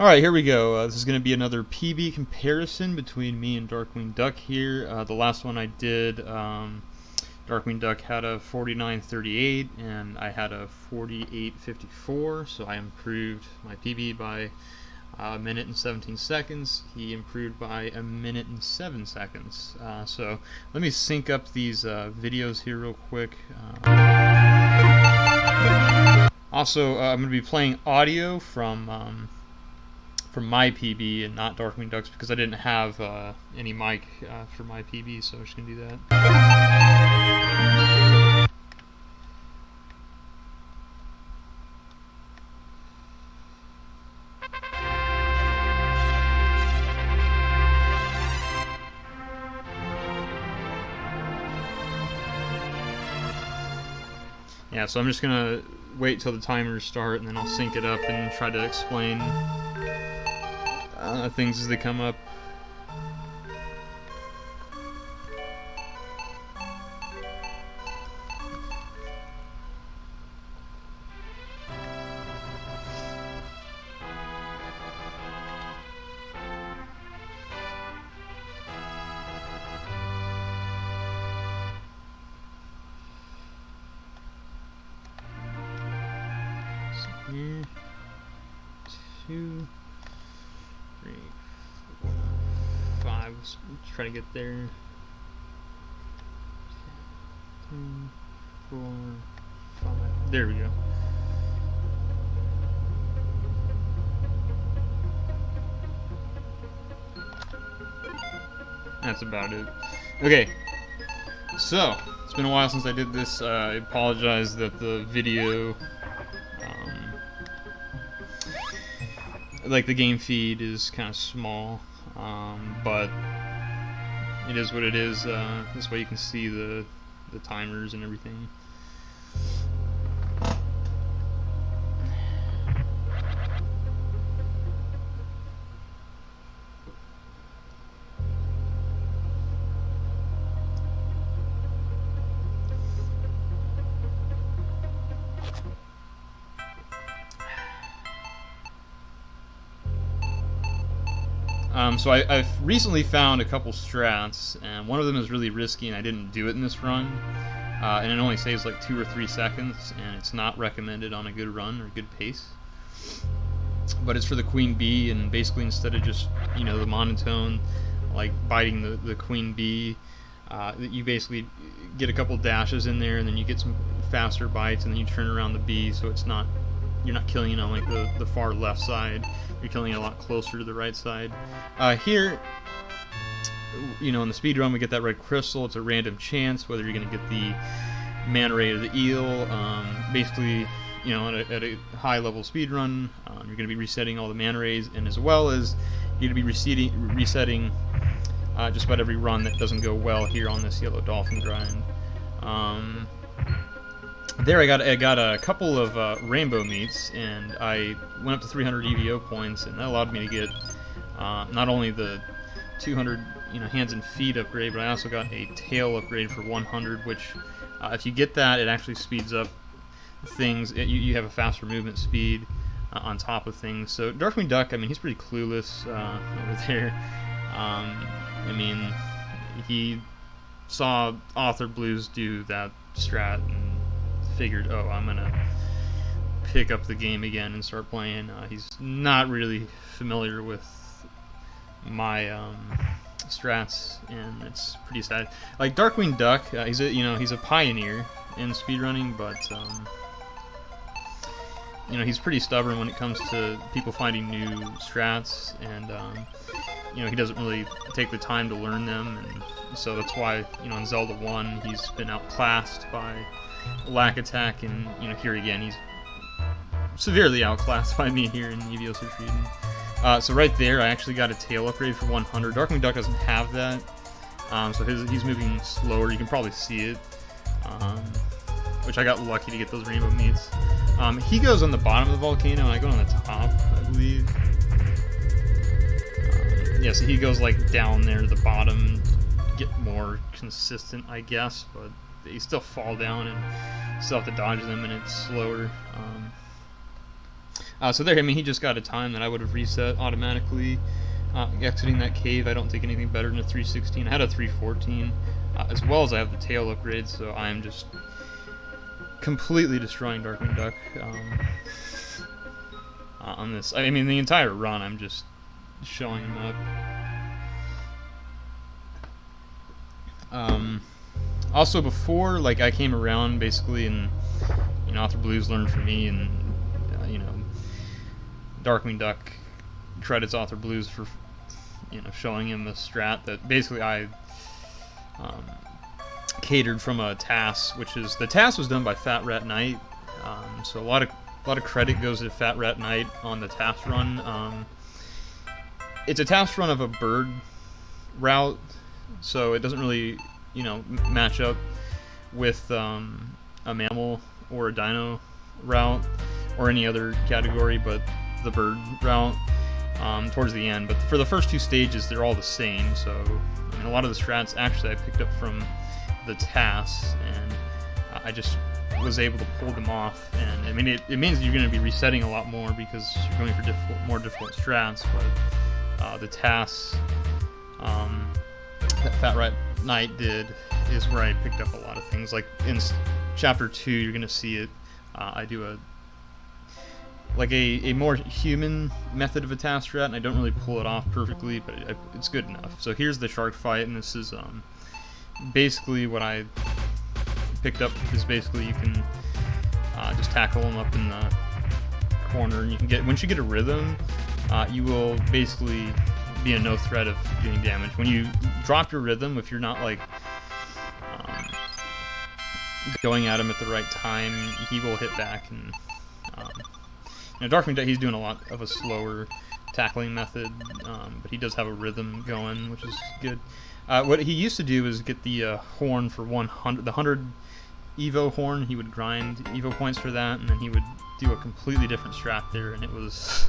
Alright, here we go. This is going to be another PB comparison between me and Darkwing Duck here. The last one I did, Darkwing Duck had a 49.38 and I had a 48.54, so I improved my PB by a minute and 17 seconds. He improved by a minute and 7 seconds. So let me sync up these videos here real quick. Also, I'm going to be playing audio from my PB and not Darkwing Duck's because I didn't have any mic for my PB, so I'm just going to do that. Yeah, so I'm just going to wait till the timers start and then I'll sync it up and try to explain things as they come up. So here, 2, 3, 4, 5. Let's try to get there. 2, 4, 5. There we go. That's about it. Okay. So, it's been a while since I did this. I apologize that the video, like the game feed is kind of small, but it is what it is. This way you can see the timers and everything. So I've recently found a couple strats, and one of them is really risky, and I didn't do it in this run. And it only saves like 2 or 3 seconds, and it's not recommended on a good run or good pace. But it's for the queen bee, and basically instead of just, you know, the monotone, like biting the queen bee, you basically get a couple dashes in there, and then you get some faster bites, and then you turn around the bee, so it's not, you're not killing it on like the far left side. You're killing it a lot closer to the right side. Here, you know, in the speed run, we get that red crystal. It's a random chance whether you're going to get the mana ray or the eel. Basically, you know, at a high level speed run, you're going to be resetting all the mana rays, and as well as you're going to be resetting just about every run that doesn't go well here on this yellow dolphin grind. There I got a couple of rainbow meats, and I went up to 300 E.V.O points, and that allowed me to get not only the 200 hands and feet upgrade, but I also got a tail upgrade for 100, which if you get that, it actually speeds up things. You have a faster movement speed on top of things. So Darkwing Duck, I mean, he's pretty clueless over there. I mean, he saw Author Blues do that strat and figured, oh, I'm gonna pick up the game again and start playing. He's not really familiar with my strats, and it's pretty sad. Like Darkwing Duck, he's a pioneer in speedrunning, but he's pretty stubborn when it comes to people finding new strats, and he doesn't really take the time to learn them, and so that's why in Zelda 1 he's been outclassed by Lack Attack, and here again he's severely outclassed by me here in E.V.O Search Region. So right there I actually got a tail upgrade for 100. Darkwing Duck doesn't have that, so he's moving slower. You can probably see it, which I got lucky to get those rainbow meats. He goes on the bottom of the volcano, and I go on the top, I believe. Yeah, so he goes like down there to the bottom, get more consistent, I guess, but you still fall down and still have to dodge them, and it's slower. So there, I mean, he just got a time that I would have reset automatically. Exiting that cave, I don't think anything better than a 316. I had a 314, as well as I have the tail upgrade, so I am just completely destroying Darkwing Duck on this. I mean, the entire run, I'm just showing him up. Also, before, like, I came around, basically, and, you know, Author Blues learned from me, and, you know, Darkwing Duck credits Author Blues for, you know, showing him the strat that basically I catered from a TAS, which is, the TAS was done by Fat Rat Knight, so a lot of credit goes to Fat Rat Knight on the TAS run. It's a TAS run of a bird route, so it doesn't really, you know, match up with a mammal or a dino route or any other category, but the bird route towards the end. But for the first two stages, they're all the same. So I mean, a lot of the strats actually I picked up from the TAS, and I just was able to pull them off. And I mean, it means you're going to be resetting a lot more because you're going for more difficult strats. But the TAS that Fat Rat Knight did is where I picked up a lot of things. Like in Chapter 2, you're going to see it. I do a more human method of a TAS strat, and I don't really pull it off perfectly, but it's good enough. So here's the shark fight, and this is basically what I picked up. Is basically you can just tackle him up in the corner, and you can get, once you get a rhythm, you will basically be in no threat of doing damage. When you drop your rhythm, if you're not like going at him at the right time, he will hit back. And you know, Darkwing Duck, he's doing a lot of a slower tackling method, but he does have a rhythm going, which is good. What he used to do is get the horn for 100, the 100 E.V.O horn. He would grind E.V.O points for that, and then he would do a completely different strat there, and it was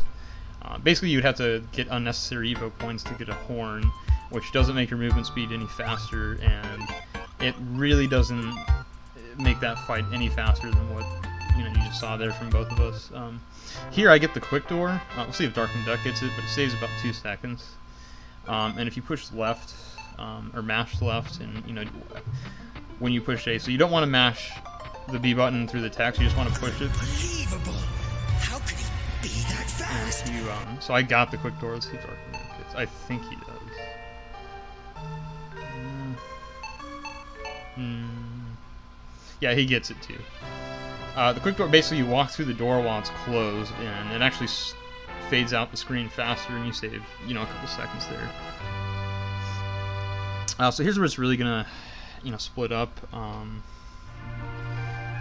basically you would have to get unnecessary E.V.O points to get a horn, which doesn't make your movement speed any faster, and it really doesn't make that fight any faster than what you just saw there from both of us. Here I get the quick door. We'll see if Darkwing Duck gets it, but it saves about 2 seconds. And if you push left or mash left, and when you push A, so you don't want to mash the B button through the text. You just want to push it. Unbelievable! How could he be that fast? And you, so I got the quick door. Let's see if Darkwing Duck gets. I think he does. Yeah, he gets it too. The quick door, basically you walk through the door while it's closed, and it actually fades out the screen faster, and you save, a couple seconds there. So here's where it's really gonna, split up. I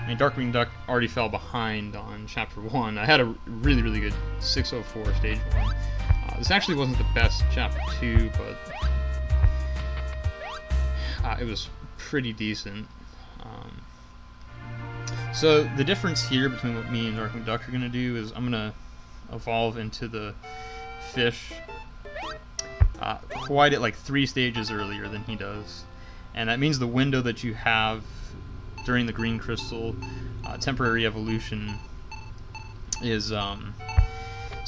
mean, Darkwing Duck already fell behind on Chapter 1. I had a really, really good 604 Stage 1. This actually wasn't the best Chapter 2, but it was pretty decent. So the difference here between what me and Darkwing Duck are going to do is I'm going to evolve into the fish quite at like 3 stages earlier than he does. And that means the window that you have during the green crystal temporary evolution is it's going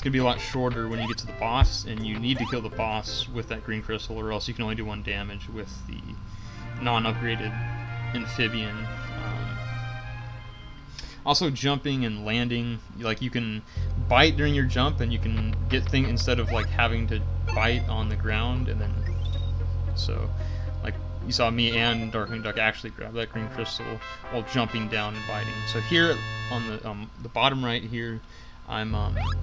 to be a lot shorter when you get to the boss, and you need to kill the boss with that green crystal, or else you can only do 1 damage with the non-upgraded amphibian. Also, jumping and landing, like you can bite during your jump, and you can get things instead of like having to bite on the ground, and then so like you saw me and Darkwing Duck actually grab that green crystal while jumping down and biting. So here on the bottom right here, I'm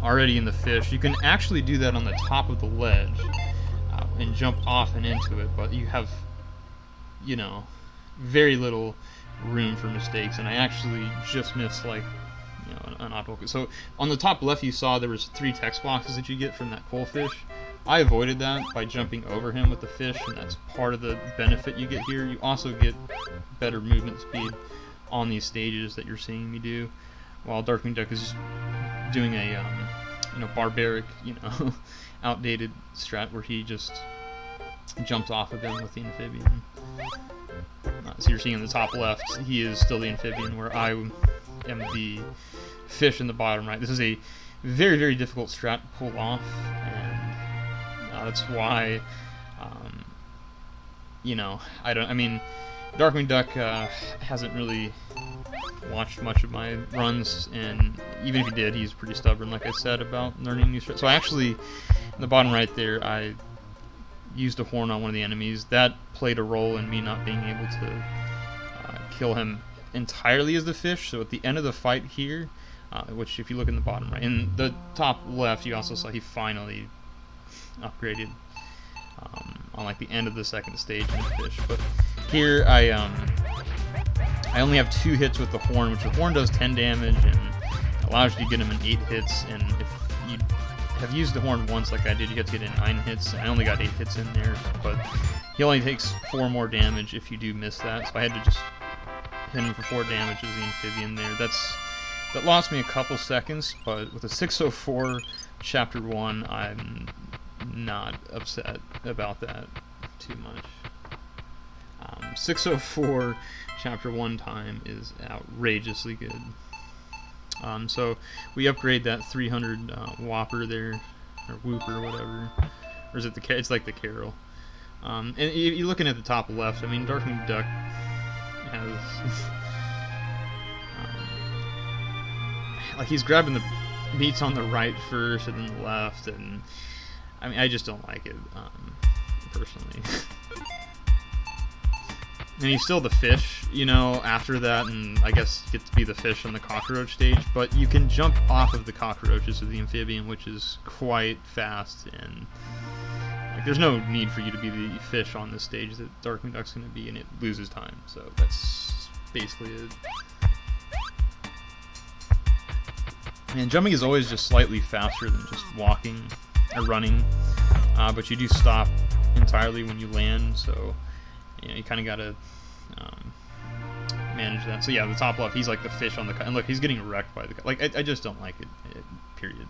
already in the fish. You can actually do that on the top of the ledge and jump off and into it, but you have very little room for mistakes, and I actually just missed like an optical. So on the top left you saw there was 3 text boxes that you get from that coal fish. I avoided that by jumping over him with the fish, and that's part of the benefit you get here. You also get better movement speed on these stages that you're seeing me do, while Darkwing Duck is doing a barbaric, outdated strat where he just jumps off of him with the amphibian. So you're seeing in the top left, he is still the amphibian, where I am the fish in the bottom right. This is a very, very difficult strat to pull off, and that's why, you know, I mean, Darkwing Duck hasn't really watched much of my runs, and even if he did, he's pretty stubborn, like I said, about learning new strats. So I actually, in the bottom right there, I used a horn on one of the enemies. That played a role in me not being able to kill him entirely as the fish. So at the end of the fight here, which if you look in the bottom right, in the top left, you also saw he finally upgraded on like the end of the second stage in the fish. But here I only have 2 hits with the horn, which the horn does 10 damage and allows you to get him in 8 hits. And if you have used the horn once like I did, you have to get in 9 hits. I only got 8 hits in there, but he only takes 4 more damage if you do miss that. So I had to just hit him for 4 damage as the amphibian there. That lost me a couple seconds, but with a 604 Chapter 1, I'm not upset about that too much. 604 Chapter 1 time is outrageously good. So we upgrade that 300 Whopper there, or Whooper, or whatever. Or is it the it's like the Carol. And you're looking at the top left, I mean, Darkwing Duck has... like, he's grabbing the beats on the right first and then the left, and I mean, I just don't like it, personally. And he's still the fish, you know, after that, and I guess get to be the fish on the cockroach stage, but you can jump off of the cockroaches with the amphibian, which is quite fast, and like, there's no need for you to be the fish on this stage that Darkwing Duck's going to be, and it loses time, so that's basically it. And jumping is always just slightly faster than just walking or running, but you do stop entirely when you land, so you know, you kind of got to manage that. So yeah, the top left, he's like the fish on the and look, he's getting wrecked by the like. I just don't like it. Period.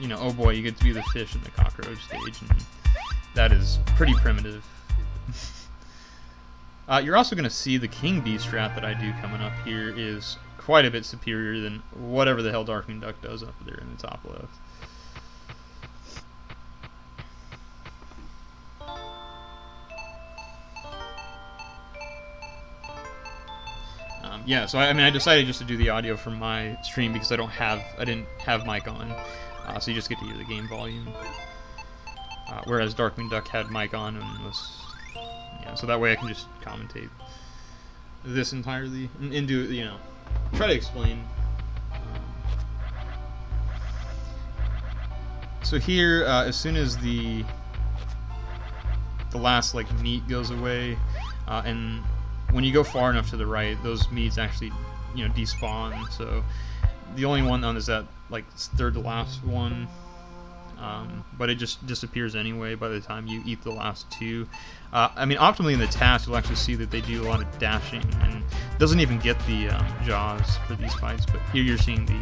You know, oh boy, you get to be the fish in the cockroach stage, and that is pretty primitive. You're also going to see the King Bee strat that I do coming up here is quite a bit superior than whatever the hell Darkwing Duck does up there in the top left. Yeah, so I mean, I decided just to do the audio from my stream because I didn't have mic on, so you just get to hear the game volume. Whereas Darkwing Duck had mic on and was, yeah, so that way I can just commentate this entirely and do, you know, try to explain. So here, as soon as the last like meat goes away, and when you go far enough to the right, those meats actually, you know, despawn. So the only one on is that like third to last one, but it just disappears anyway by the time you eat the last 2. I mean, optimally in the task, you'll actually see that they do a lot of dashing, and doesn't even get the jaws for these fights. But here you're seeing the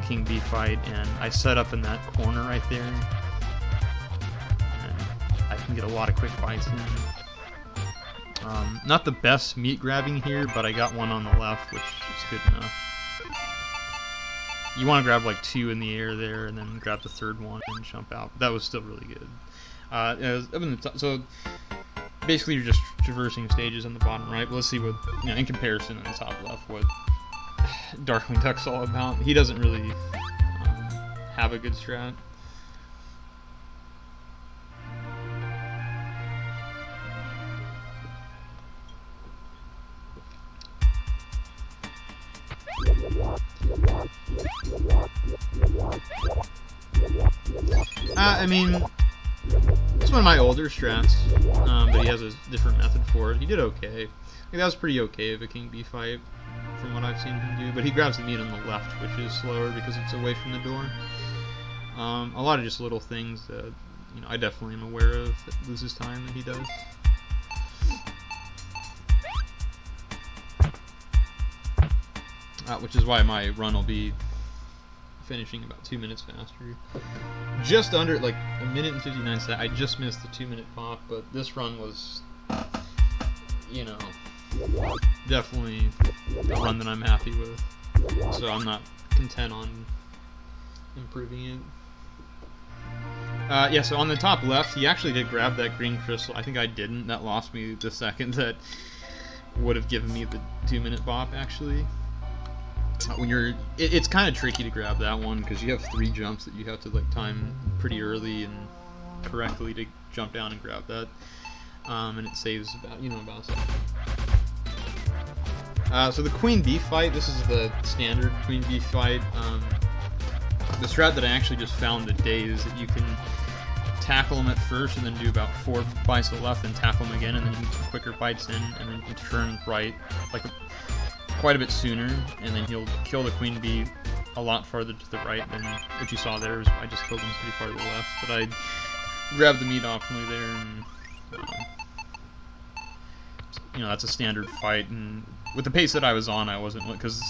King Bee fight, and I set up in that corner right there, and I can get a lot of quick fights in. Not the best meat grabbing here, but I got one on the left, which is good enough. You want to grab like 2 in the air there, and then grab the third one and jump out. That was still really good. So basically, you're just traversing stages on the bottom right. But let's see what, you know, in comparison on the top left, what Darkwing Duck's all about. He doesn't really have a good strat. I mean, it's one of my older strats, but he has a different method for it. He did okay. I think that was pretty okay of a King Bee fight from what I've seen him do, but he grabs the meat on the left, which is slower because it's away from the door. A lot of just little things that, you know, I definitely am aware of that loses time that he does. Which is why my run will be finishing about 2 minutes faster. Just under, like, 1 minute and 59 seconds. I just missed the 2-minute pop, but this run was, you know, definitely a run that I'm happy with. So I'm not content on improving it. Yeah, so on the top left, he actually did grab that green crystal. I think I didn't. That lost me the second that would have given me the 2-minute bop, actually. When you're, it's kind of tricky to grab that one because you have 3 jumps that you have to like time pretty early and correctly to jump down and grab that, and it saves about about a second. So the queen bee fight. This is the standard queen bee fight. The strat that I actually just found today is that you can tackle them at first and then do about 4 bites to the left and tackle them again, and then you can do quicker bites in and then you turn right like quite a bit sooner, and then he'll kill the queen bee a lot farther to the right than what you saw there. I just killed him pretty far to the left, but I grabbed the meat optionally there, and that's a standard fight. And with the pace that I was on, I wasn't, because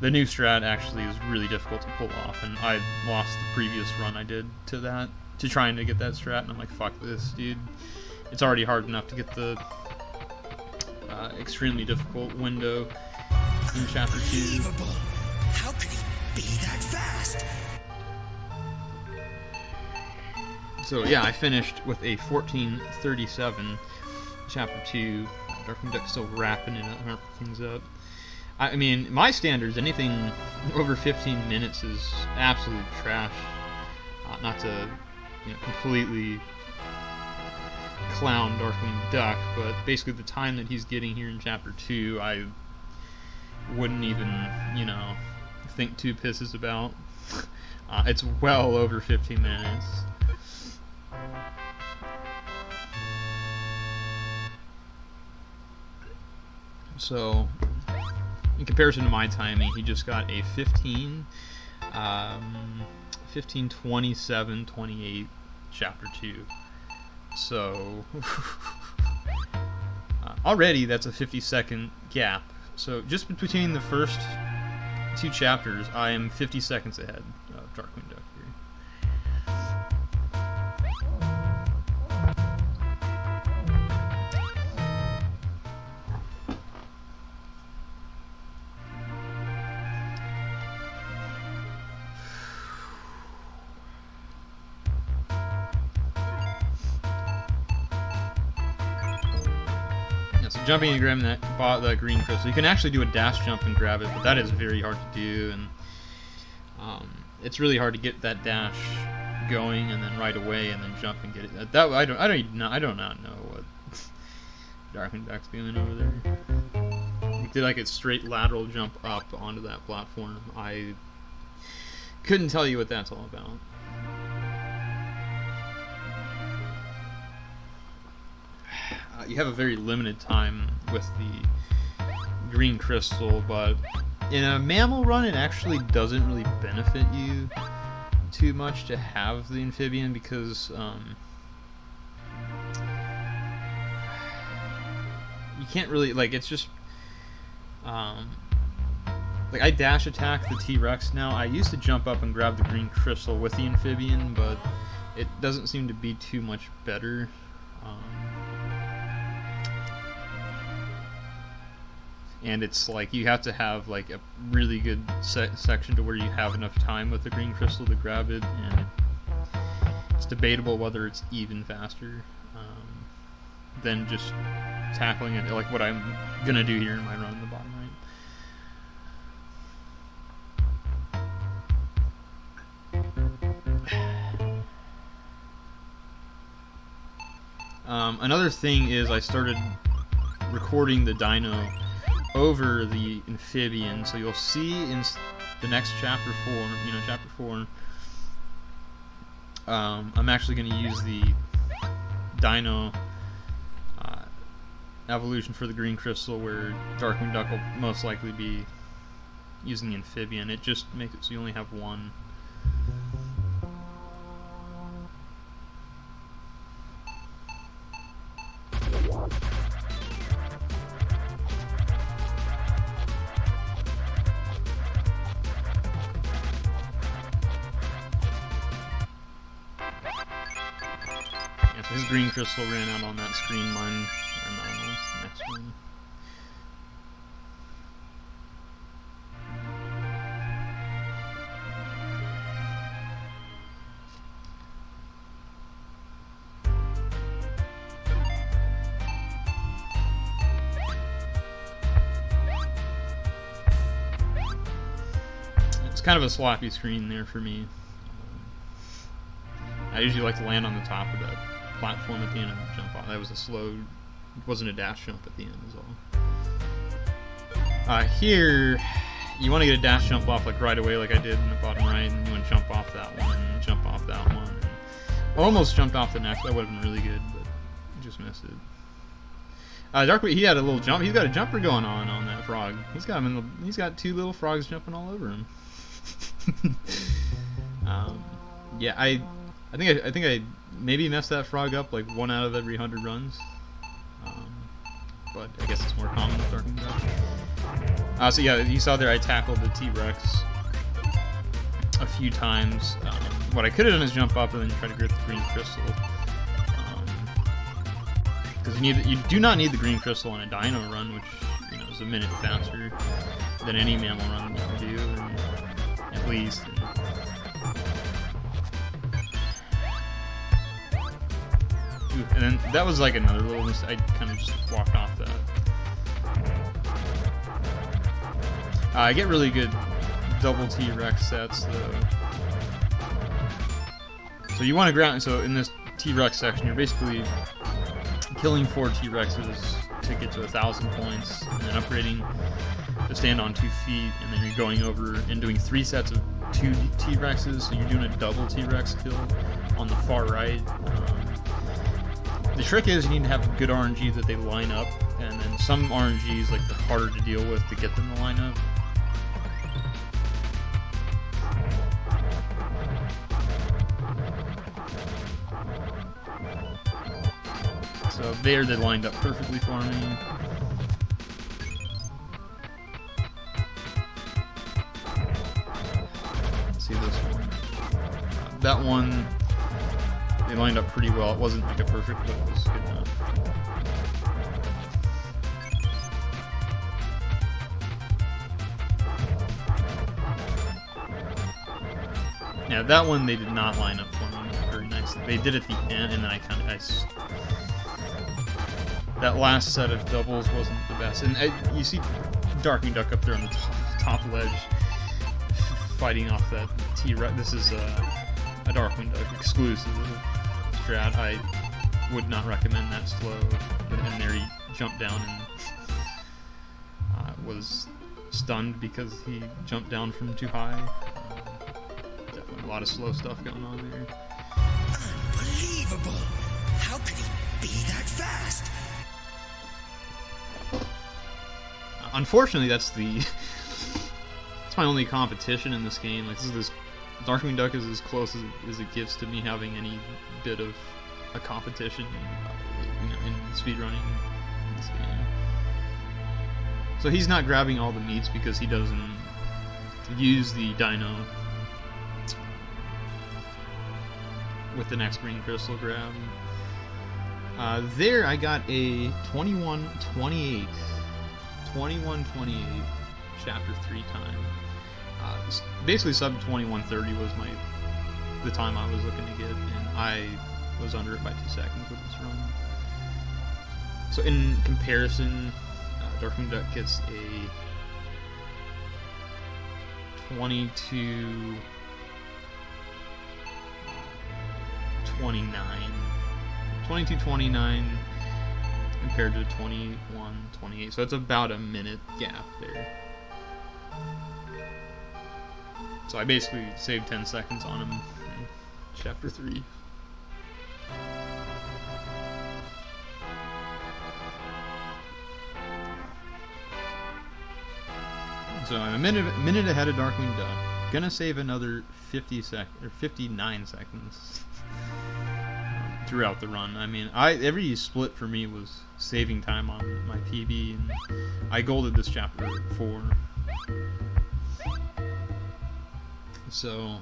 the new strat actually is really difficult to pull off, and I lost the previous run I did to trying to get that strat, and I'm like, fuck this, dude. It's already hard enough to get the extremely difficult window in Chapter 2. Unbelievable! How could he be that fast? So yeah, I finished with a 14:37 Chapter 2. Darkwing Duck's still wrapping it up, things up. I mean, my standards, anything over 15 minutes is absolute trash. Not to completely clown Darkwing Duck, but basically the time that he's getting here in Chapter 2, I wouldn't even, think 2 pisses about. It's well over 15 minutes. So, in comparison to my timing, he just got a 15:27:28 Chapter 2. So, already that's a 50-second gap. So, just between the first 2 chapters, I am 50 seconds ahead of Darkwing Duck here. So jumping and grabbing that green crystal, you can actually do a dash jump and grab it, but that is very hard to do, and it's really hard to get that dash going and then right away and then jump and get it. I do not know what Darkwing Duck's doing over there. He did like a straight lateral jump up onto that platform. I couldn't tell you what that's all about. You have a very limited time with the green crystal, but in a mammal run it actually doesn't really benefit you too much to have the amphibian, because you can't really, it's just I dash attack the T-Rex now. I used to jump up and grab the green crystal with the amphibian, but it doesn't seem to be too much better. And it's like you have to have like a really good section to where you have enough time with the green crystal to grab it, and it's debatable whether it's even faster than just tackling it, like what I'm gonna do here in my run in the bottom right. Another thing is I started recording the dino over the amphibian, so you'll see in the next chapter 4, I'm actually going to use the dino evolution for the green crystal, where Darkwing Duck will most likely be using the amphibian. It just makes it so you only have one. His green crystal ran out on that screen. Mine ran out on the next one. kind of a sloppy screen there for me. I usually like to land on the top of that platform at the end and jump off. That was a slow, it wasn't a dash jump at the end is all. Here, you want to get a dash jump off like right away like I did in the bottom right, and you want to jump off that one, and jump off that one. And almost jumped off the next, that would have been really good, but just missed it. Darkwing, he had a little jump. He's got a jumper going on that frog. He's got him in the. He's got two little frogs jumping all over him. Yeah, I think I maybe messed that frog up like 1 out of every 100 runs. But I guess it's more common with Darkwing Duck. So yeah, you saw there I tackled the T-Rex a few times. What I could have done is jump up and then try to get the green crystal. Because you do not need the green crystal on a dino run, which is a minute faster than any mammal run you can do, at least. And then that was like another little mistake. I kind of just walked off that. I get really good double T-Rex sets though. So you want to ground. So in this T-Rex section, you're basically killing 4 T-Rexes to get to 1,000 points, and then upgrading to stand on 2 feet, and then you're going over and doing 3 sets of 2 T-Rexes, so you're doing a double T-Rex kill on the far right. The trick is you need to have good RNG that they line up, and then some RNGs like they're harder to deal with to get them to line up. So there they lined up perfectly for me. Let's see this one. That one, they lined up pretty well. It wasn't like a perfect, but it was good enough. Yeah, that one they did not line up for me very nicely. They did at the end, and then I that last set of doubles wasn't the best. And you see Darkwing Duck up there on the top ledge fighting off that T-Rex. This is a Darkwing Duck exclusive strat. I would not recommend that slow. And there he jumped down and was stunned because he jumped down from too high. Definitely a lot of slow stuff going on there. Unbelievable! How could he be that fast? Unfortunately, that's my only competition in this game. Like Darkwing Duck is as close as it gets to me having any bit of a competition in speedrunning in this game. So he's not grabbing all the meats because he doesn't use the dino with the next green crystal grab. There I got a 21:28 chapter 3 time. Basically sub 21:30 was the time I was looking to get, and I was under it by 2 seconds with this run. So in comparison, Darkwing Duck gets a 22:29 compared to 21:28, so it's about a minute gap there. So I basically saved 10 seconds on him in chapter 3. So I'm a minute ahead of Darkwing Duck. Gonna save another 59 seconds throughout the run. I mean, every split for me was saving time on my PB, and I golded this chapter 4. So,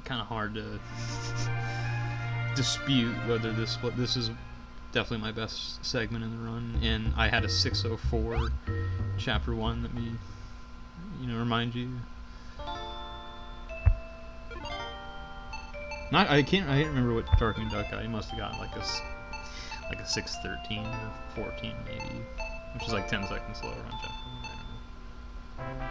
kind of hard to dispute whether this is definitely my best segment in the run, and I had a 6:04 chapter 1. Let me, remind you. I can't remember what Darkwing Duck got. He must have gotten like a 6:13 or 14 maybe, which is like 10 seconds slower on chapter 1. I don't know.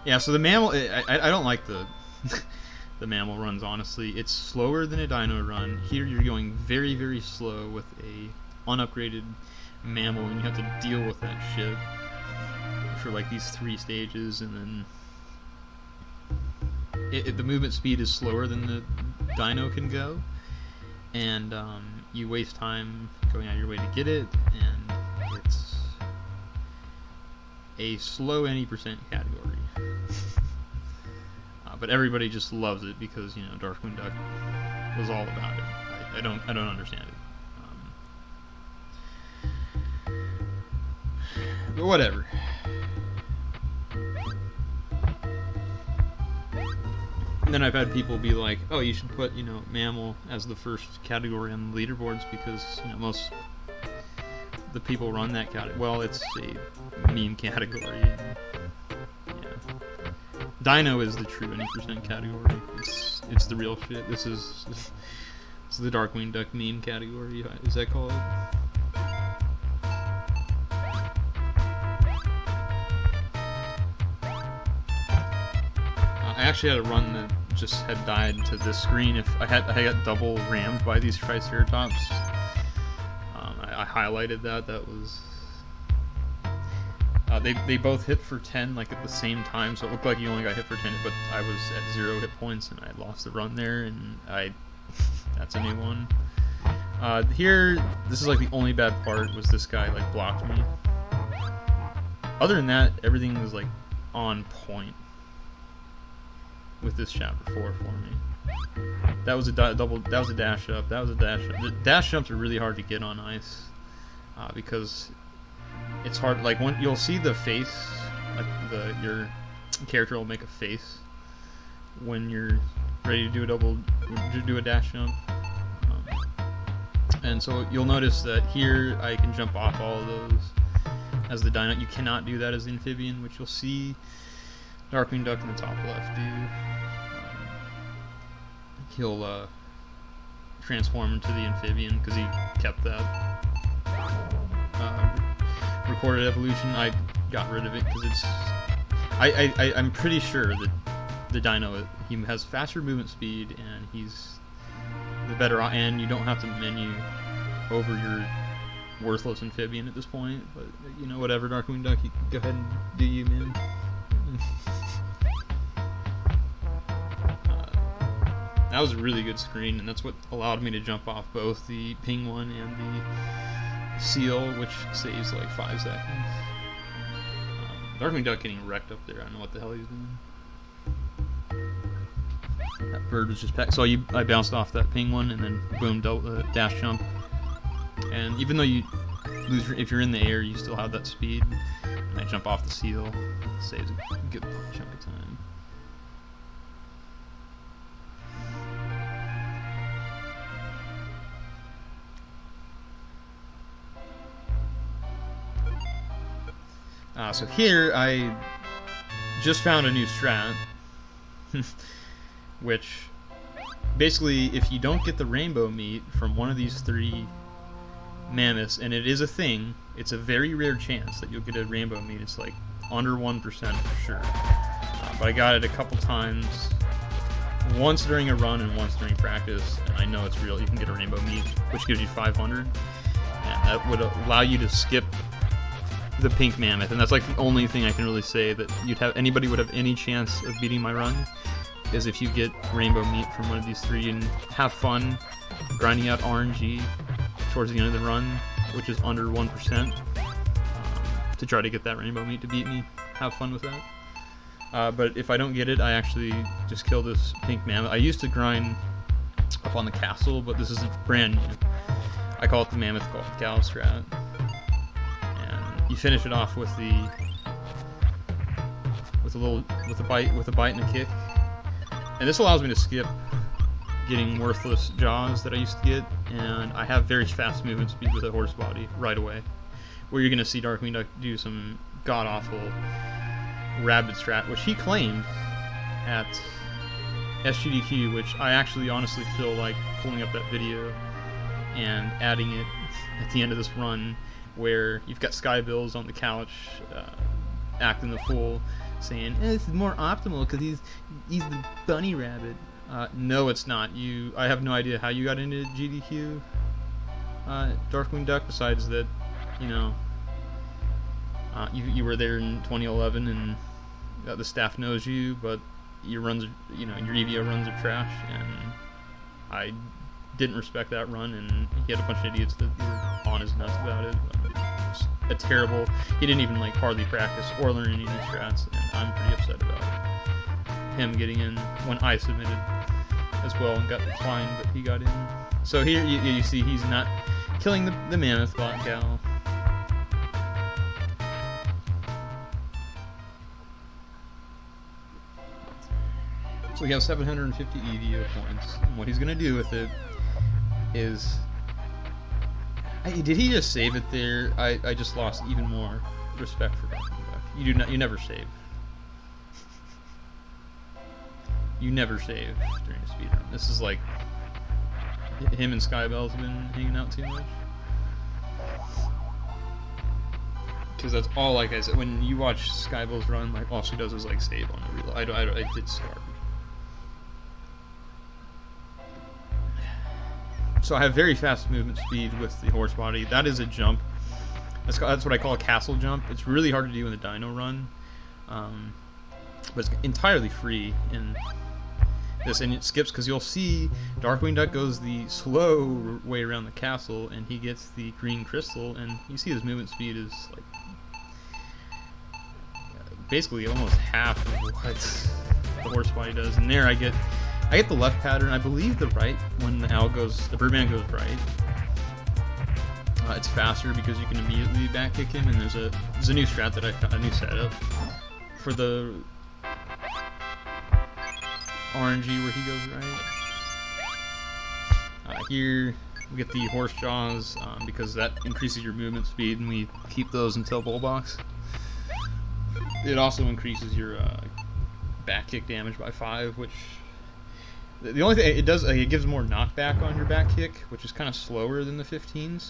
Yeah, so the mammal, I don't like the the mammal runs, honestly. It's slower than a dino run. Here you're going very, very slow with a unupgraded mammal, and you have to deal with that shit for like these 3 stages, and then the movement speed is slower than the dino can go, and you waste time going out of your way to get it, and it's a slow any percent category. But everybody just loves it because, you know, Darkwing Duck was all about it. I don't understand it. But whatever. And then I've had people be like, "Oh, you should put, you know, mammal as the first category on the leaderboards because, you know, most the people run that category." Well, it's a meme category. Dino is the true 90% category. It's the real shit. This is the Darkwing Duck meme category. Is that called? I actually had a run that just had died to this screen. If I got double rammed by these Triceratops. I highlighted that. That was. They both hit for 10 like at the same time, so it looked like you only got hit for 10, but I was at 0 hit points and I lost the run there, and that's a new one. Here, this is like the only bad part was this guy like blocked me. Other than that, everything was like on point with this chapter 4 for me. That was a double. That was a dash up. That was a dash up. The dash jumps are really hard to get on ice because it's hard. Like when you'll see the face, like your character will make a face when you're ready to do a dash jump. And so you'll notice that here I can jump off all of those as the dino. You cannot do that as the amphibian, which you'll see Darkwing Duck in the top left do. He'll transform into the amphibian because he kept that recorded evolution. I got rid of it because it's. I'm pretty sure that the dino, he has faster movement speed and he's the better, and you don't have to menu over your worthless amphibian at this point. But you know, whatever, Darkwing Duck, you go ahead and do you, man. That was a really good screen, and that's what allowed me to jump off both the ping one and the seal, which saves like 5 seconds. Darkwing Duck getting wrecked up there. I don't know what the hell he's doing. That bird was just packed. So I bounced off that ping one, and then boom, dash jump. And even though you lose, if you're in the air, you still have that speed. And I jump off the seal, saves a good chunk of time. So here I just found a new strat, which basically, if you don't get the rainbow meat from one of these 3 mammoths, and it is a thing, it's a very rare chance that you'll get a rainbow meat. It's like under 1% for sure. But I got it a couple times, once during a run and once during practice, and I know it's real. You can get a rainbow meat, which gives you 500, and that would allow you to skip the pink mammoth, and that's like the only thing I can really say that anybody would have any chance of beating my run, is if you get rainbow meat from one of these 3 and have fun grinding out RNG towards the end of the run, which is under 1%, to try to get that rainbow meat to beat me. Have fun with that. But if I don't get it, I actually just kill this pink mammoth. I used to grind up on the castle, but this is brand new. I call it the mammoth cow strat. You finish it off with a bite and a kick, and this allows me to skip getting worthless jaws that I used to get, and I have very fast movement speed with a horse body right away, where you're gonna see Darkwing Duck do some god awful rabbit strat, which he claimed at SGDQ, which I actually honestly feel like pulling up that video and adding it at the end of this run, where you've got Sky Bills on the couch, acting the fool, saying this is more optimal because he's the bunny rabbit. No, it's not. I have no idea how you got into GDQ, Darkwing Duck. Besides that, you know, you were there in 2011 and the staff knows you, but your runs, your E.V.O runs are trash, and I didn't respect that run, and he had a bunch of idiots that were on his nuts about it. It's a terrible. He didn't even like hardly practice or learn any of these strats, and I'm pretty upset about him getting in when I submitted as well and got declined, but he got in. So here you see he's not killing the mammoth bot gal. So we have 750 E.V.O points, and what he's gonna do with it is, did he just save it there? I just lost even more respect for Darkwing Duck. You never save. You never save during a speedrun. This is like him and Skybell's been hanging out too much. Because that's all, like I said, when you watch Skybell's run, like all she does is like save on the reload. It's garbage. So I have very fast movement speed with the horse body. That is a jump. That's what I call a castle jump. It's really hard to do in the dyno run, but it's entirely free in this, and it skips because you'll see Darkwing Duck goes the slow way around the castle, and he gets the green crystal, and you see his movement speed is like basically almost half of what the horse body does. And there I get the left pattern. I believe the right, when the Birdman goes right, it's faster because you can immediately back kick him. And there's a new strat that I found, a new setup for the RNG where he goes right. Here we get the horse jaws because that increases your movement speed, and we keep those until bull box. It also increases your back kick damage by 5, which the only thing it does, it gives more knockback on your back kick, which is kind of slower than the 15.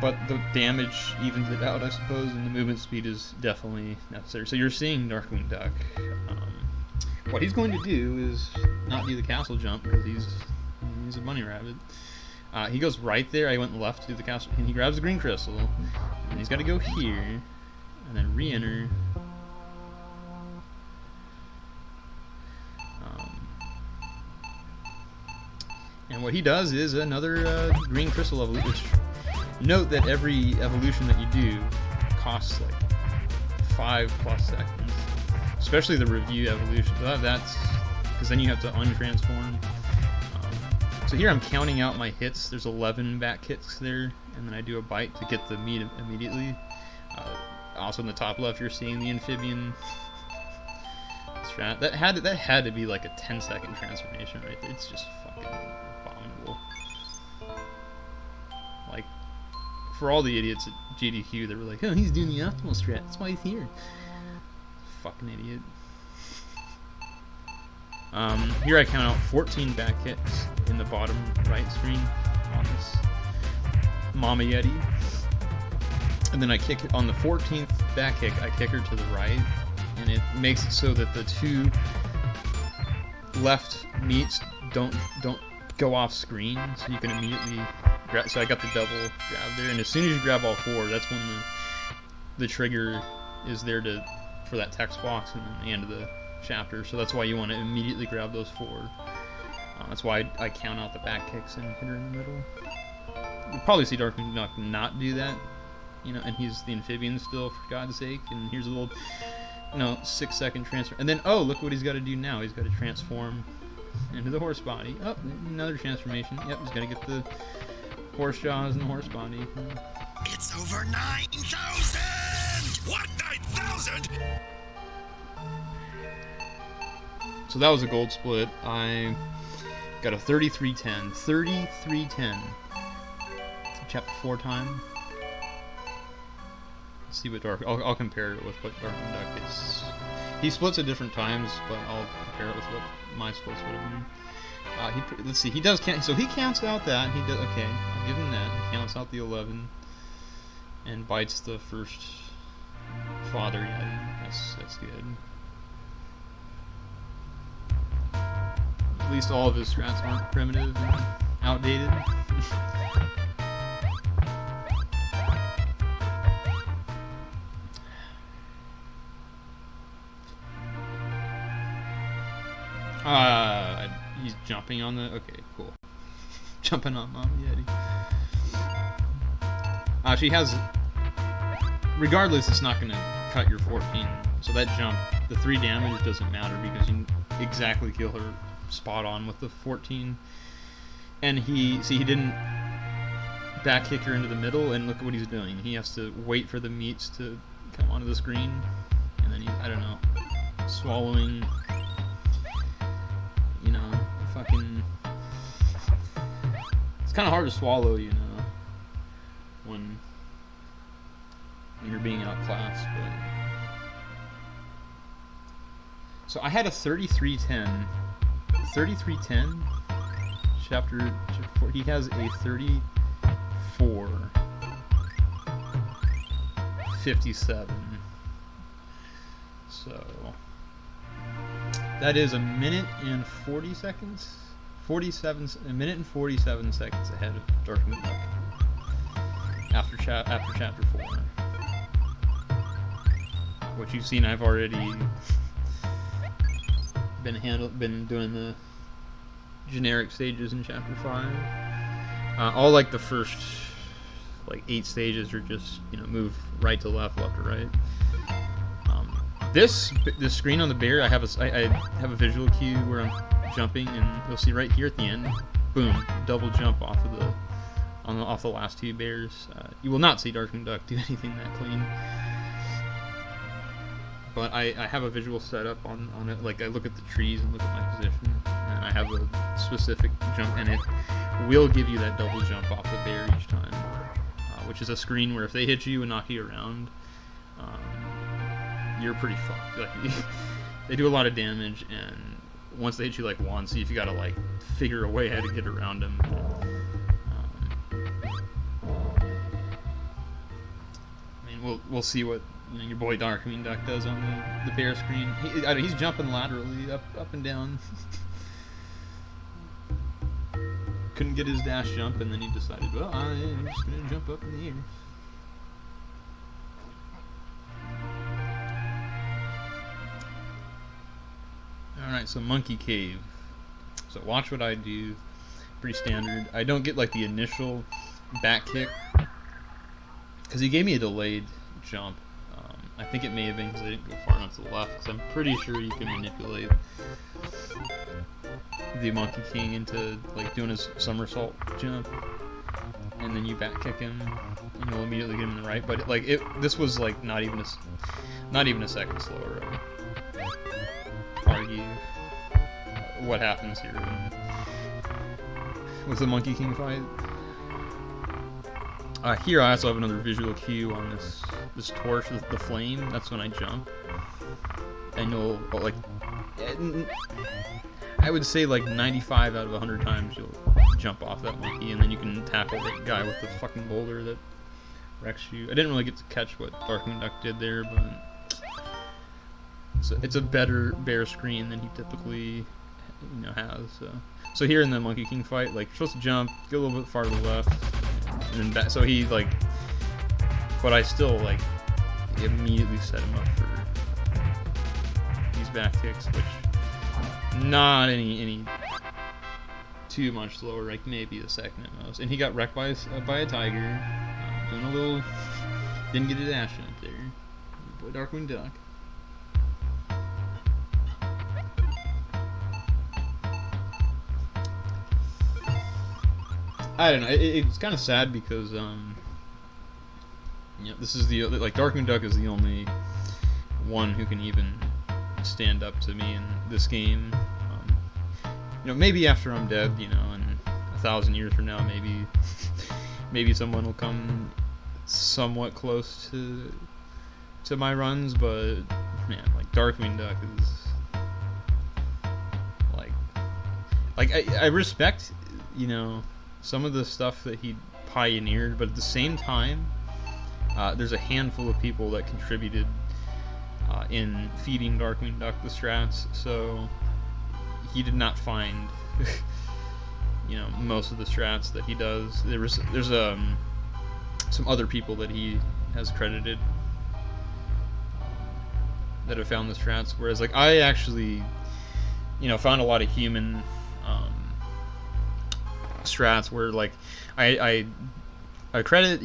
But the damage evens it out, I suppose, and the movement speed is definitely necessary. So you're seeing Darkwing Duck. What he's going to do is not do the castle jump because he's a bunny rabbit. He goes right there. I went left to do the castle, and he grabs the green crystal, and he's got to go here, and then re-enter. And what he does is another green crystal evolution. Note that every evolution that you do costs like 5+ seconds, especially the review evolution. So that's because then you have to untransform. So here I'm counting out my hits. There's 11 back kicks there, and then I do a bite to get the meat immediately. Also in the top left, you're seeing the amphibian strat. That had to be like a 10-second transformation right there. It's just fucking abominable. Like, for all the idiots at GDQ that were like, oh, he's doing the optimal strat, that's why he's here. Fucking idiot. Here I count out 14 back kicks in the bottom right screen on this Mama Yeti. And then I kick on the 14th back kick, I kick her to the right, and it makes it so that the two left meats don't go off screen, so you can immediately grab. So I got the double grab there, and as soon as you grab all 4, that's when the trigger is there for that text box and then the end of the chapter. So that's why you want to immediately grab those 4. That's why I count out the back kicks and hit her in the middle. You'll probably see Darkwing Duck not do that, and he's the amphibian still, for God's sake. And here's a little, 6-second transfer, and then look what he's got to do now. He's got to transform into the horse body. Oh, another transformation. Yep, he's got to get the horse jaws and the horse body. It's over 9,000! What, 9,000? So that was a gold split. I got a 3310. 3310. Chapter 4 time. Let's see what I'll compare it with what Darkwing Duck is. He splits at different times, but I'll compare it with what my splits would have been. Let's see. He does count. So he counts out that. He does. Okay, I'll give him that. He counts out the 11 and bites the first father yeti. That's good. At least all of his strats aren't primitive and outdated. He's jumping on the... Okay, cool. Jumping on Mama Yeti. She has... Regardless, it's not going to cut your 14. So that jump, the 3 damage doesn't matter because you exactly kill her spot on with the 14. And he didn't back kick her into the middle, and look at what he's doing. He has to wait for the meats to come onto the screen, and then he, I don't know, swallowing, you know, fucking... It's kind of hard to swallow, you know, when you're being outclassed, but... So I had a 3310. 3310? Chapter 4. He has a 3457. So that is a minute and 40 seconds. A minute and 47 seconds ahead of Darkwing Duck after chapter 4. What you've seen, I've already been doing the generic stages in chapter 5. All like the first like 8 stages are just, you know, move right to left, left to right. This screen on the bear, I have a visual cue where I'm jumping, and you'll see right here at the end, boom, double jump off the last 2 bears. You will not see Darkwing Duck do anything that clean. But I have a visual setup on it. Like, I look at the trees and look at my position, and I have a specific jump, and it will give you that double jump off the bear each time, which is a screen where if they hit you and knock you around, you're pretty fucked. Like, they do a lot of damage, and once they hit you like once, you've got to like figure a way how to get around them. I mean, we'll see what, you know, your boy Darkwing Duck does on the bear screen. He's jumping laterally up and down. Couldn't get his dash jump, and then he decided, well, I'm just gonna jump up in the air. Alright, so Monkey Cave. So watch what I do. Pretty standard. I don't get like the initial back kick, because he gave me a delayed jump. I think it may have been because I didn't go far enough to the left, because I'm pretty sure you can manipulate the Monkey King into like doing his somersault jump, and then you back kick him, and you'll immediately get him in the right. But this was like not even a second slower. Argue what happens here with the Monkey King fight. Here I also have another visual cue on this torch, the flame. That's when I jump, and you'll like, I would say like 95 out of 100 times you'll jump off that monkey, and then you can tackle the guy with the fucking boulder that wrecks you. I didn't really get to catch what Darkwing Duck did there, but it's a better bear screen than he typically, you know, has. So here in the Monkey King fight, like, you're supposed to jump, get a little bit far to the left, and then back. So he like, but I still like immediately set him up for these back kicks, which not any too much slower, like maybe a second at most. And he got wrecked by a tiger, doing a little, didn't get his dash up there. Boy Darkwing Duck. I don't know. It's kind of sad because, this is the, like, Darkwing Duck is the only one who can even stand up to me in this game. Maybe after I'm dead, in 1,000 years from now, maybe someone will come somewhat close to my runs, but man, like, Darkwing Duck is like I respect, some of the stuff that he pioneered, but at the same time, there's a handful of people that contributed in feeding Darkwing Duck the strats, so he did not find most of the strats that he does. There's some other people that he has credited that have found the strats, whereas like I actually found a lot of human strats where like I credit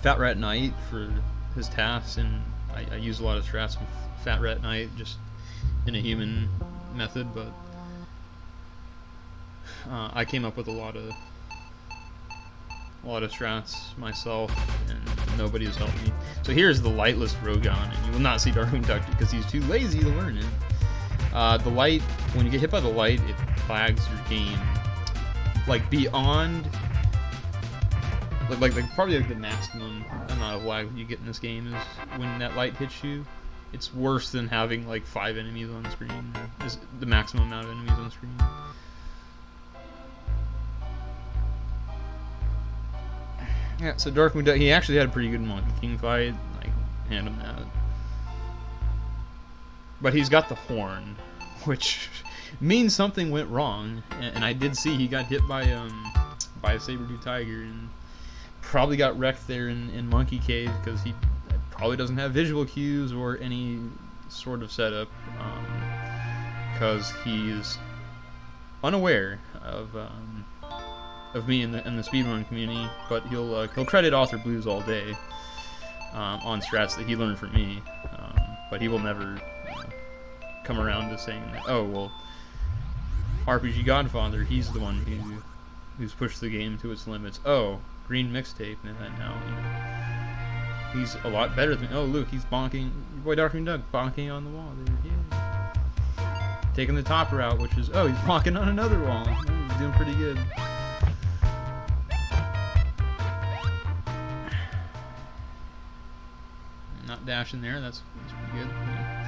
Fat Rat Knight for his tasks, and I use a lot of strats with Fat Rat Knight just in a human method, but I came up with a lot of strats myself, and nobody has helped me. So here's the lightless Rogon, and you will not see Darkwing Duck because he's too lazy to learn it. The light, when you get hit by the light, it flags your game. Like beyond, like probably like the maximum amount of lag you get in this game is when that light hits you. It's worse than having like 5 enemies on the screen. Is the maximum amount of enemies on the screen. Yeah, so Darkwing Duck, he actually had a pretty good Monkey King fight. Like, hand him that. But he's got the horn, which means something went wrong. And I did see he got hit by a saber-tooth tiger and probably got wrecked there in Monkey Cave because he probably doesn't have visual cues or any sort of setup, because he's unaware of me in the speedrun community. But he'll credit Author Blues all day on strats that he learned from me, but he will never come around to saying that, oh well, RPG Godfather, he's the one who's pushed the game to its limits. Oh, GreenMixTape, now he's a lot better than. Oh look, he's bonking your boy Darkwing Duck, bonking on the wall there. Yeah. Taking the top route, which is, oh, he's bonking on another wall. Oh, he's doing pretty good. Not dashing there. That's pretty good. Yeah.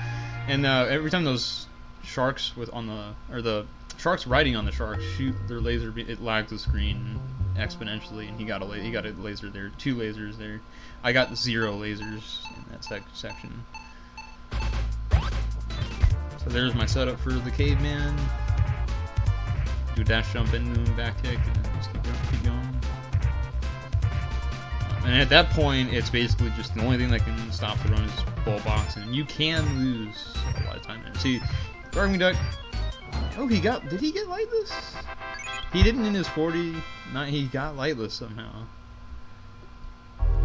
And every time those sharks the sharks riding on the sharks shoot their laser, it lags the screen exponentially, and he got a laser there, 2 lasers there. I got 0 lasers in that section. So there's my setup for the caveman. Do a dash jump into him, back kick, and then just keep going. And at that point, it's basically just the only thing that can stop the run is ball boxing, and you can lose a lot of time there. See, Darkwing Duck. Oh, did he get lightless? He didn't in his 40. He got lightless somehow.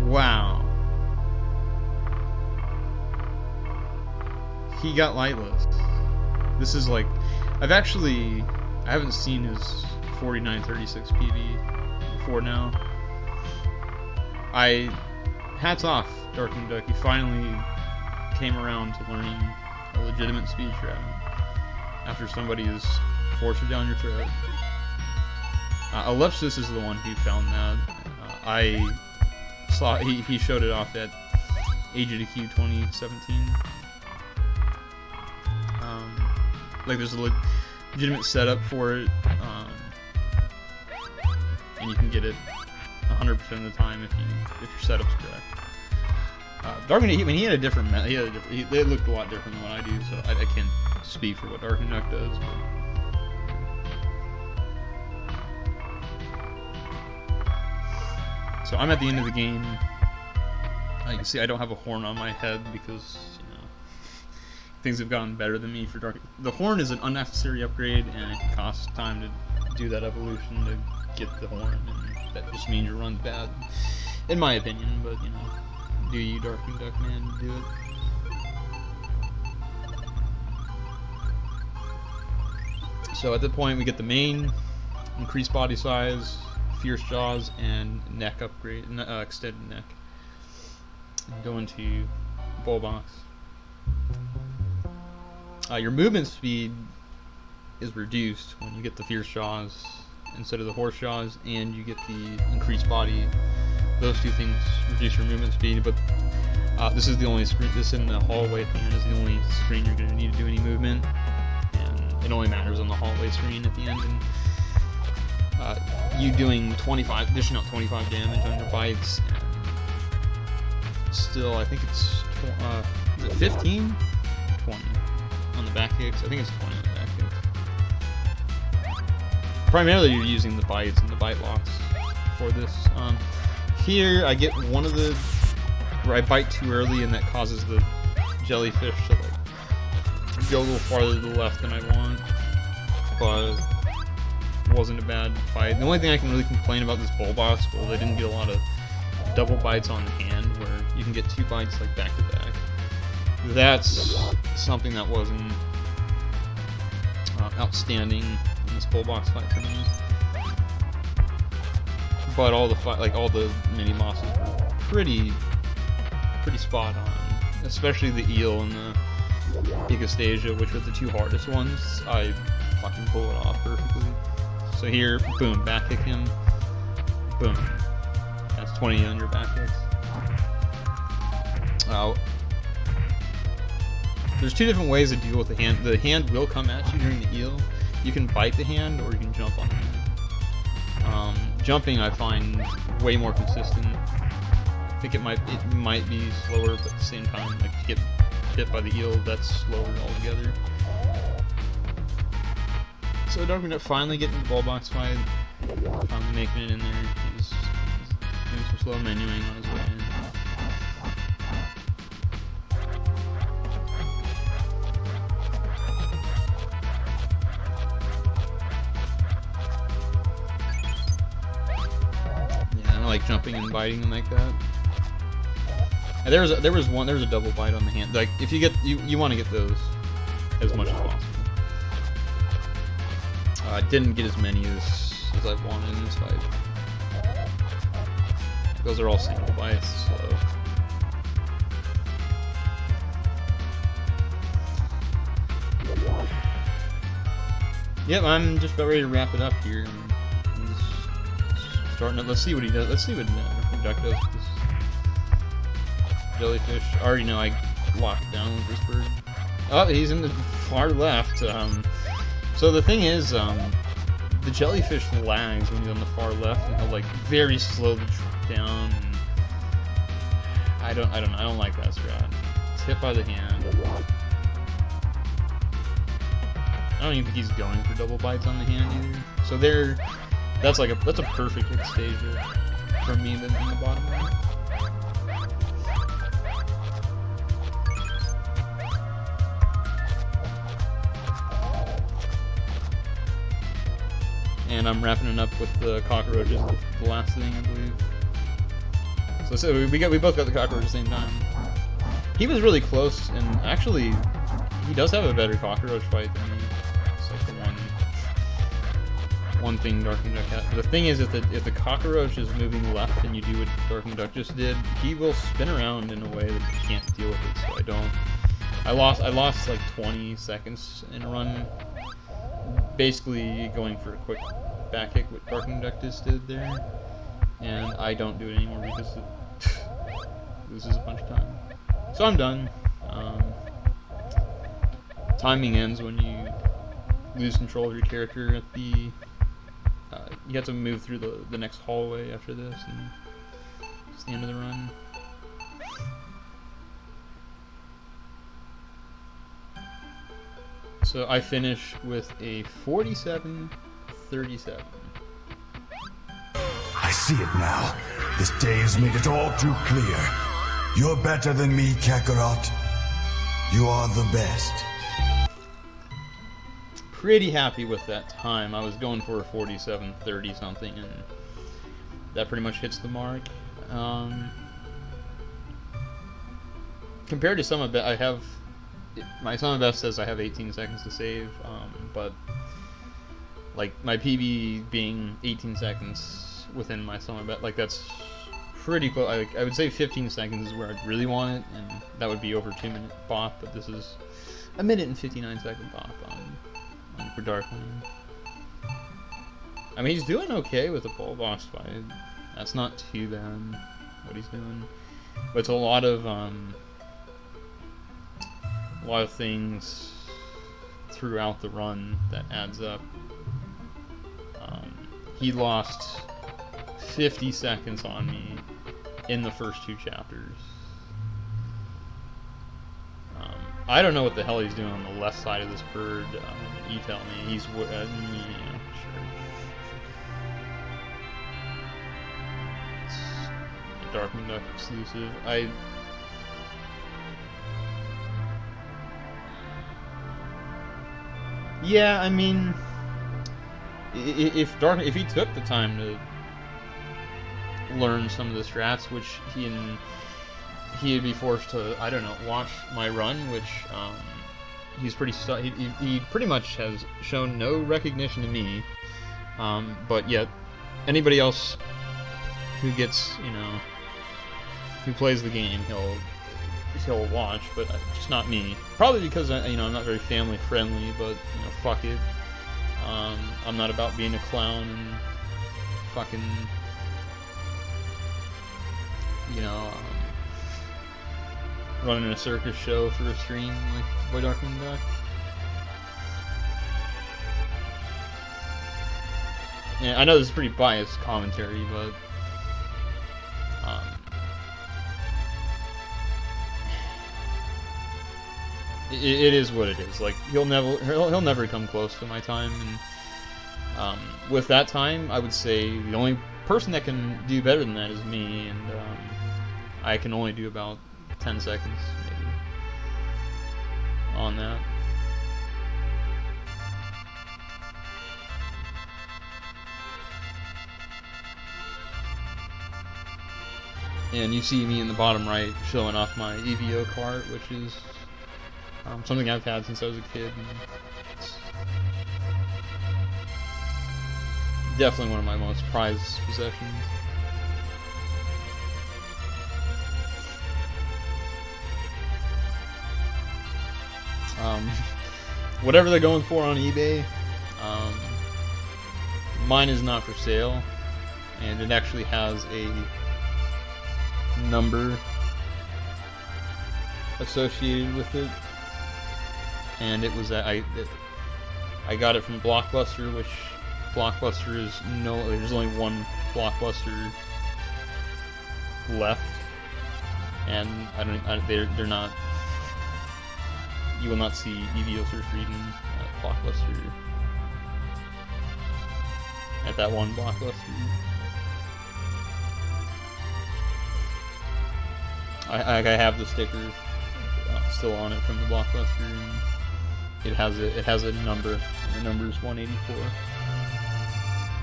Wow. He got lightless. This is like, I haven't seen his 4936 PV before now. Hats off, Darkwing Duck. You finally came around to learning a legitimate speed strat after somebody has forced it down your throat. Ellipsis is the one who found that. I saw he showed it off at AGDQ 2017. Like there's a legitimate setup for it, and you can get it 100% of the time if your setup's correct. Darkwing Duck, he had a different method. It looked a lot different than what I do, so I can't speak for what Darkwing Duck does. So I'm at the end of the game. You can see I don't have a horn on my head because things have gotten better than me for Dark. The horn is an unnecessary upgrade, and it costs time to do that evolution to get the horn, and that just means your run's bad, in my opinion. But do you, Darkwing Duck man, do it? So at that point, we get the main increased body size, fierce jaws, and neck upgrade, extended neck. And go into bull box. Your movement speed is reduced when you get the fierce jaws instead of the horse jaws, and you get the increased body. Those two things reduce your movement speed, but this is the only screen. This in the hallway at the end is the only screen you're going to need to do any movement, and it only matters on the hallway screen at the end. And you doing dishing out 25 damage on your bites, and still I think it's Is it 15? 20 on the back kicks? I think it's 20 on the back kicks. Primarily you're using the bites and the bite locks for this. Here I get one of the where I bite too early and that causes the jellyfish to like go a little farther to the left than I want, but it wasn't a bad bite. The only thing I can really complain about this bull box, well, they didn't get a lot of double bites on the hand where you can get 2 bites like back to back. That's something that wasn't outstanding in this bull box fight for me. But all the all the mini bosses were pretty spot on, especially the eel and the Gigastasia, which were the 2 hardest ones. I fucking pull it off perfectly. So here, boom, back kick him, boom. That's 20 on your back kicks. There's 2 different ways to deal with the hand. The hand will come at you during the eel. You can bite the hand, or you can jump on the hand. Jumping I find way more consistent. I think it might be slower, but at the same time, like to get hit by the eel, that's slower altogether. So Darkwing Duck finally getting the ball box fight, finally making it in there. He's doing some slow menuing on his way in. Like jumping and biting and like that. And there was a double bite on the hand. Like if you get you want to get those as much as possible. I didn't get as many as I wanted in this fight. Those are all single bites, so yep, I'm just about ready to wrap it up here. Starting to, let's see what he does. Let's see what Duck does with this jellyfish. I already know I locked down with this bird. Oh, he's in the far left. So the thing is, the jellyfish lags when he's on the far left, and he'll like very slowly drop down. And I don't like that strat. It's hit by the hand. I don't even think he's going for double bites on the hand either. So that's a perfect Gigastasia for me than in the bottom right. And I'm wrapping it up with the cockroaches, the last thing I believe. So we both got the cockroach at the same time. He was really close, and actually he does have a better cockroach fight than me. It's like the one thing Darkwing Duck has. But the thing is, if the cockroach is moving left and you do what Darkwing Duck just did, he will spin around in a way that you can't deal with it. So I lost like 20 seconds in a run, basically going for a quick back kick, what Darkwing Duck just did there, and I don't do it anymore because it loses a bunch of time. So I'm done. Timing ends when you lose control of your character at the you have to move through the next hallway after this, and it's the end of the run. So I finish with a 47-37. I see it now. This day has made it all too clear. You're better than me, Kakarot. You are the best. Pretty happy with that time. I was going for a 47-30 something, and that pretty much hits the mark. Compared to some of it, I have my Summon Best says I have 18 seconds to save, but like my PB being 18 seconds within my Summon Best, like that's pretty close. I would say 15 seconds is where I'd really want it, and that would be over 2-minute bop. But this is a 1:59 bop for Darkwing. I mean, he's doing okay with the pole boss fight. That's not too bad what he's doing, but it's a lot of things throughout the run that adds up. He lost 50 seconds on me in the first 2 chapters. I don't know what the hell he's doing on the left side of this bird. You tell me. He's yeah, sure. It's a Darkwing Duck exclusive. Yeah, I mean, if he took the time to learn some of the strats, which he'd be forced to, I don't know, watch my run, which he's pretty he pretty much has shown no recognition to me, but yet anybody else who gets, you know, who plays the game, he'll watch, but just not me. Probably because you know, I'm not very family friendly, but you know, fuck it. I'm not about being a clown and fucking, you know, running a circus show for a stream like Boy Darkwing Duck. Yeah, I know this is pretty biased commentary, but it is what it is. Like, he'll never come close to my time, and with that time, I would say the only person that can do better than that is me, and I can only do about 10 seconds maybe on that. And you see me in the bottom right showing off my E.V.O cart, which is something I've had since I was a kid. And it's definitely one of my most prized possessions. Whatever they're going for on eBay, mine is not for sale, and it actually has a number associated with it, and it was I got it from Blockbuster, which Blockbuster is there's only one Blockbuster left, and they're not. You will not see E.V.O search reading at Blockbuster. At that one Blockbuster. I have the sticker still on it from the Blockbuster, and it has a number, and the number is 184.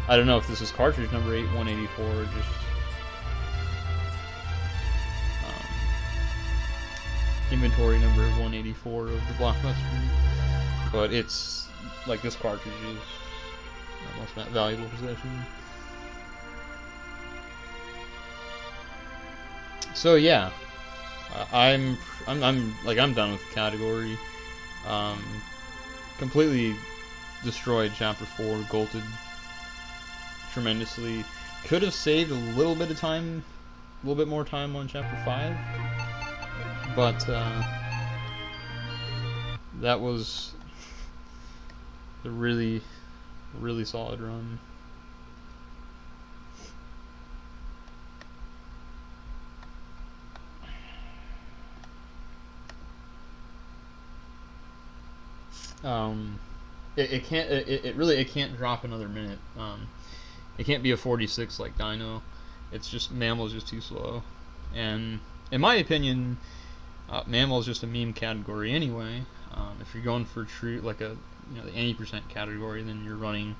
I don't know if this is cartridge number 184 or just inventory number 184 of the Blockbuster, but it's like this cartridge is my most valuable possession. So yeah, I'm done with the category. Completely destroyed Chapter 4, golted tremendously. Could have saved a little bit of time, a little bit more time on Chapter 5. But that was a really, really solid run. It can't drop another minute. It can't be a 46 like Dino. It's just Mammal is just too slow, and in my opinion, Mammal is just a meme category anyway. If you're going for true, like the 80% category, then you're running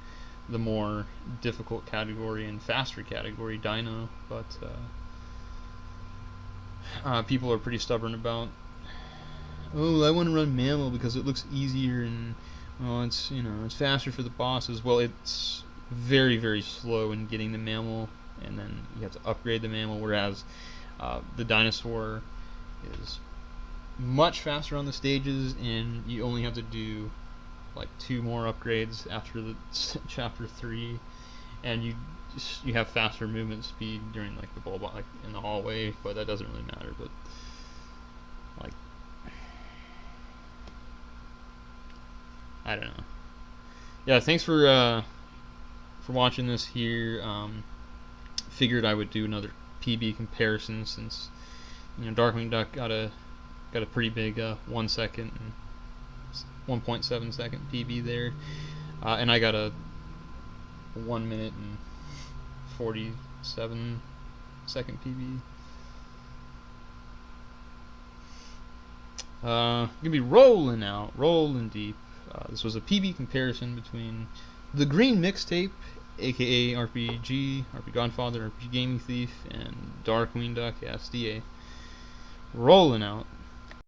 the more difficult category and faster category, Dino. But people are pretty stubborn about, oh, I want to run Mammal because it looks easier and it's it's faster for the bosses. Well, it's very, very slow in getting the Mammal, and then you have to upgrade the Mammal, whereas the Dinosaur is much faster on the stages, and you only have to do like 2 more upgrades after the Chapter 3, and you have faster movement speed during like the bulb, like in the hallway, but that doesn't really matter. But like, I don't know. Yeah, thanks for watching this here. Figured I would do another PB comparison since Darkwing Duck got a got a pretty big 1 second and 1.7 second PB there, and I got a 1 minute and 47 second PB. Gonna be rolling out, rolling deep. This was a PB comparison between the GreenMixTape, aka RPG Godfather, RPG Gaming Thief, and Darkwing Duck SDA. Rolling out.